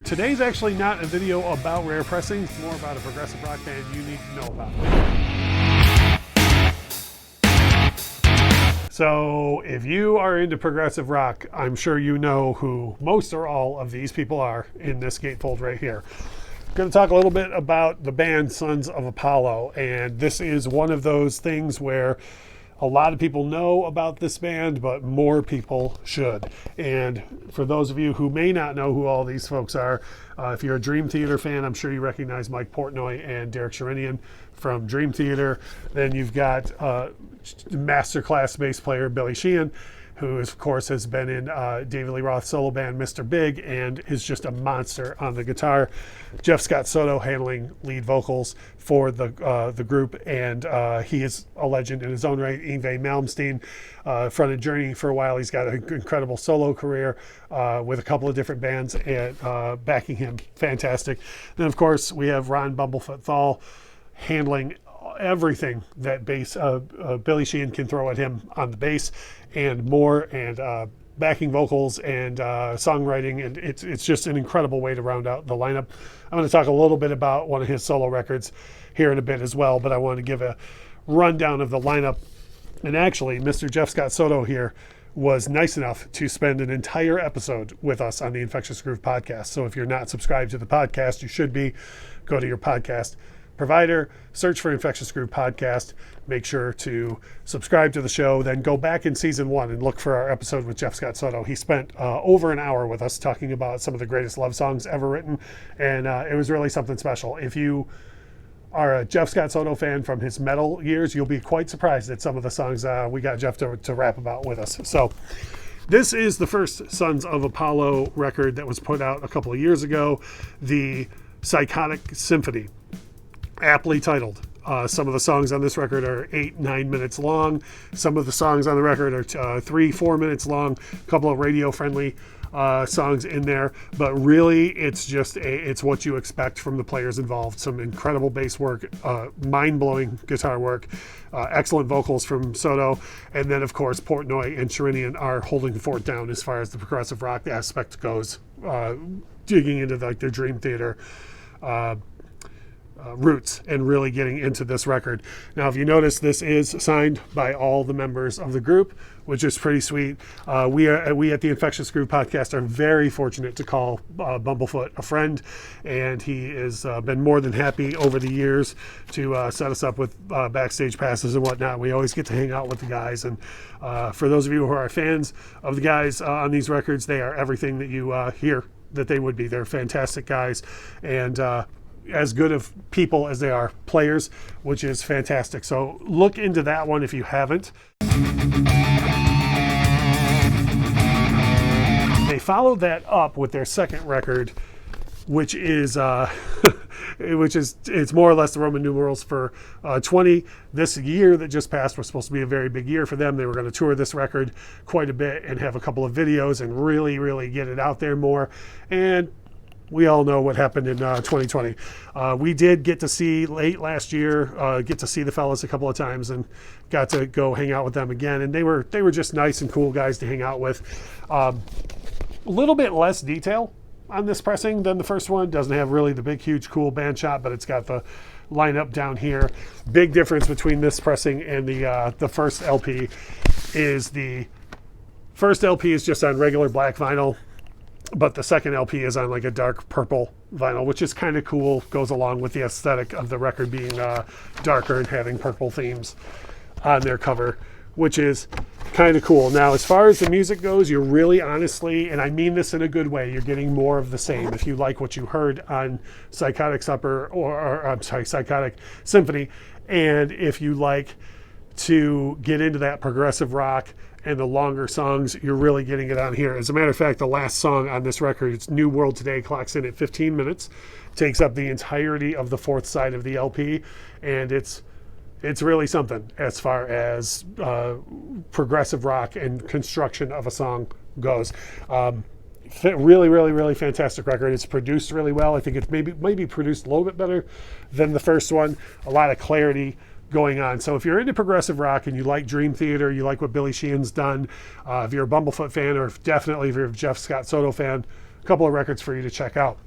Today's actually not a video about rare pressings, it's more about a progressive rock band you need to know about. So if you are into progressive rock, I'm sure you know who most or all of these people are in this gatefold right here. I'm going to talk a little bit about the band Sons of Apollo, and this is one of those things where a lot of people know about this band, but more people should. And for those of you who may not know who all these folks are, if you're a Dream Theater fan, I'm sure you recognize Mike Portnoy and Dereksherinian from Dream Theater. Then you've got masterclass bass player billysheehan, who of course has been in David Lee Roth's solo band Mr. Big and is just a monster on the guitar. Jeffscottsoto handling lead vocals for the group, and he is a legend in his own right. Yngwie Malmsteen fronted Journey for a while. He's got an incredible solo career with a couple of different bands and backing him. Fantastic. Then of course we have ronbumblefootthal handling everything that bass billysheehan can throw at him on the bass and more, and backing vocals and songwriting, and it's just an incredible way to round out the lineup. I'm going to talk a little bit about one of his solo records here in a bit as well, but I want to give a rundown of the lineup. And actually, Mr. Jeffscottsoto here was nice enough to spend an entire episode with us on the Infectious Groove podcast. So if you're not subscribed to the podcast, you should be. Go to your podcast provider, search for Infectious Groove Podcast, make sure to subscribe to the show, then go back in season 1 and look for our episode with Jeffscottsoto. He spent over an hour with us talking about some of the greatest love songs ever written, and it was really something special. If you are a Jeffscottsoto fan from his metal years, you'll be quite surprised at some of the songs we got Jeff to rap about with us. So this is the first Sons of Apollo record that was put out a couple of years ago, the Psychotic Symphony. Aptly titled. Some of the songs on this record are 8-9 minutes long. Some of the songs on the record are 3-4 minutes long. A couple of radio-friendly songs in there, but really it's what you expect from the players involved. Some incredible bass work, mind-blowing guitar work, excellent vocals from Soto, and then of course Portnoy and Sherinian are holding the fort down as far as the progressive rock aspect goes, digging into like their Dream Theater roots and really getting into this record. Now, if you notice, this is signed by all the members of the group, which is pretty sweet. We at the Infectious Groove podcast are very fortunate to call Bumblefoot a friend, and he has been more than happy over the years to set us up with backstage passes and whatnot. We always get to hang out with the guys, and for those of you who are fans of the guys on these records, they are everything that you hear that they would be. They're fantastic guys, and as good of people as they are players, which is fantastic. So look into that one if you haven't. They followed that up with their second record, which is it's more or less the Roman numerals for 20. This year that just passed was supposed to be a very big year for them. They were going to tour this record quite a bit and have a couple of videos and really get it out there more. And we all know what happened in 2020. We did get to see late last year, get to see the fellas a couple of times and got to go hang out with them again. And they were just nice and cool guys to hang out with. A little bit less detail on this pressing than the first one. Doesn't have really the big, huge, cool band shot, but it's got the lineup down here. Big difference between this pressing and the first LP is the first LP is just on regular black vinyl, but the second LP is on like a dark purple vinyl, which is kind of cool. Goes along with the aesthetic of the record being darker and having purple themes on their cover, which is kind of cool. Now, as far as the music goes, you're really honestly, and I mean this in a good way, you're getting more of the same. If you like what you heard on Psychotic Symphony, and if you like to get into that progressive rock and the longer songs, you're really getting it on here. As a matter of fact, the last song on this record, it's New World Today, clocks in at 15 minutes, takes up the entirety of the fourth side of the LP, and it's really something as far as progressive rock and construction of a song goes. Really fantastic record. It's produced really well. I think it's maybe produced a little bit better than the first one. A lot of clarity going on. So if you're into progressive rock and you like Dream Theater, you like what billysheehan's done, if you're a Bumblefoot fan, or definitely if you're a Jeffscottsoto fan, a couple of records for you to check out.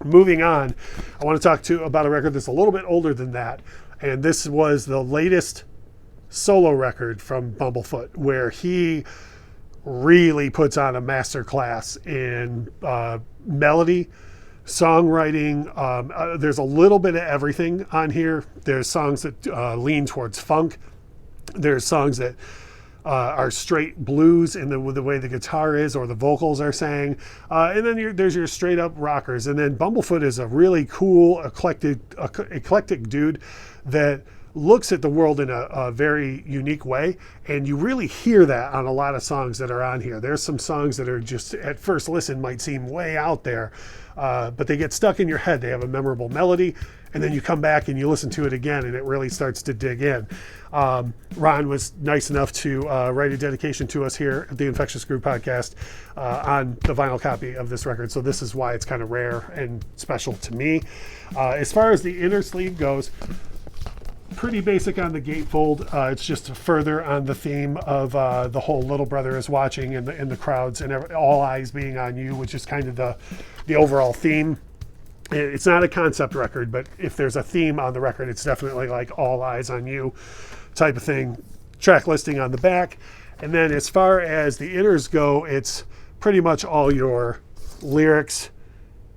Moving on, I want to talk about a record that's a little bit older than that. And this was the latest solo record from Bumblefoot, where he really puts on a masterclass in melody, songwriting. There's a little bit of everything on here. There's songs that lean towards funk. There's songs that are straight blues in the way the guitar is or the vocals are sang. And then there's your straight up rockers. And then Bumblefoot is a really cool, eclectic dude that looks at the world in a very unique way. And you really hear that on a lot of songs that are on here. There's some songs that are just at first listen might seem way out there, but they get stuck in your head. They have a memorable melody, and then you come back and you listen to it again and it really starts to dig in. Ron was nice enough to write a dedication to us here at the Infectious Groove Podcast on the vinyl copy of this record. So this is why it's kind of rare and special to me. As far as the inner sleeve goes, pretty basic on the gatefold. It's just further on the theme of the whole Little Brother is Watching and the crowds and all eyes being on you, which is kind of the overall theme. It's not a concept record, but if there's a theme on the record, it's definitely like all eyes on you type of thing. Track listing on the back. And then as far as the inners go, it's pretty much all your lyrics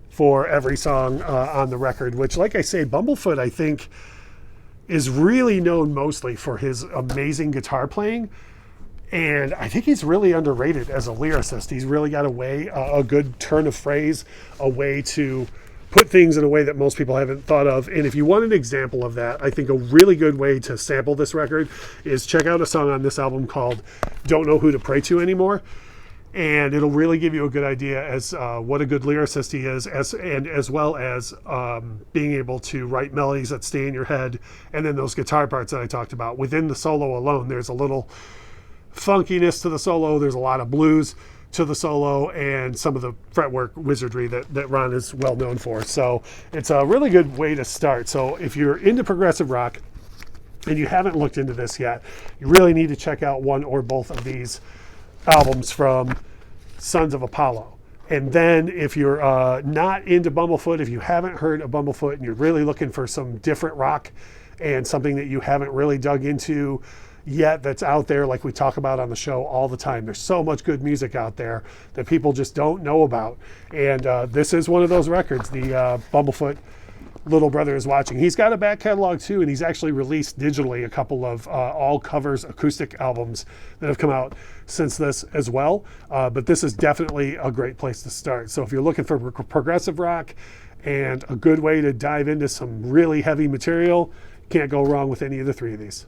for every song on the record, which, like I say, Bumblefoot, I think, is really known mostly for his amazing guitar playing. And I think he's really underrated as a lyricist. He's really got a good turn of phrase, a way to put things in a way that most people haven't thought of. And if you want an example of that, I think a really good way to sample this record is check out a song on this album called Don't Know Who to Pray To Anymore. And it'll really give you a good idea as what a good lyricist he is, as well as being able to write melodies that stay in your head. And then those guitar parts that I talked about. Within the solo alone, there's a little funkiness to the solo. There's a lot of blues to the solo and some of the fretwork wizardry that Ron is well known for. So it's a really good way to start. So if you're into progressive rock and you haven't looked into this yet, you really need to check out one or both of these albums from Sons of Apollo. And then if you're not into Bumblefoot, if you haven't heard of Bumblefoot and you're really looking for some different rock and something that you haven't really dug into yet that's out there, like we talk about on the show all the time, there's so much good music out there that people just don't know about. And this is one of those records, the Bumblefoot Little Brother is Watching. He's got a back catalog too, and he's actually released digitally a couple of all covers acoustic albums that have come out since this as well. But this is definitely a great place to start. So if you're looking for progressive rock and a good way to dive into some really heavy material, can't go wrong with any of the three of these.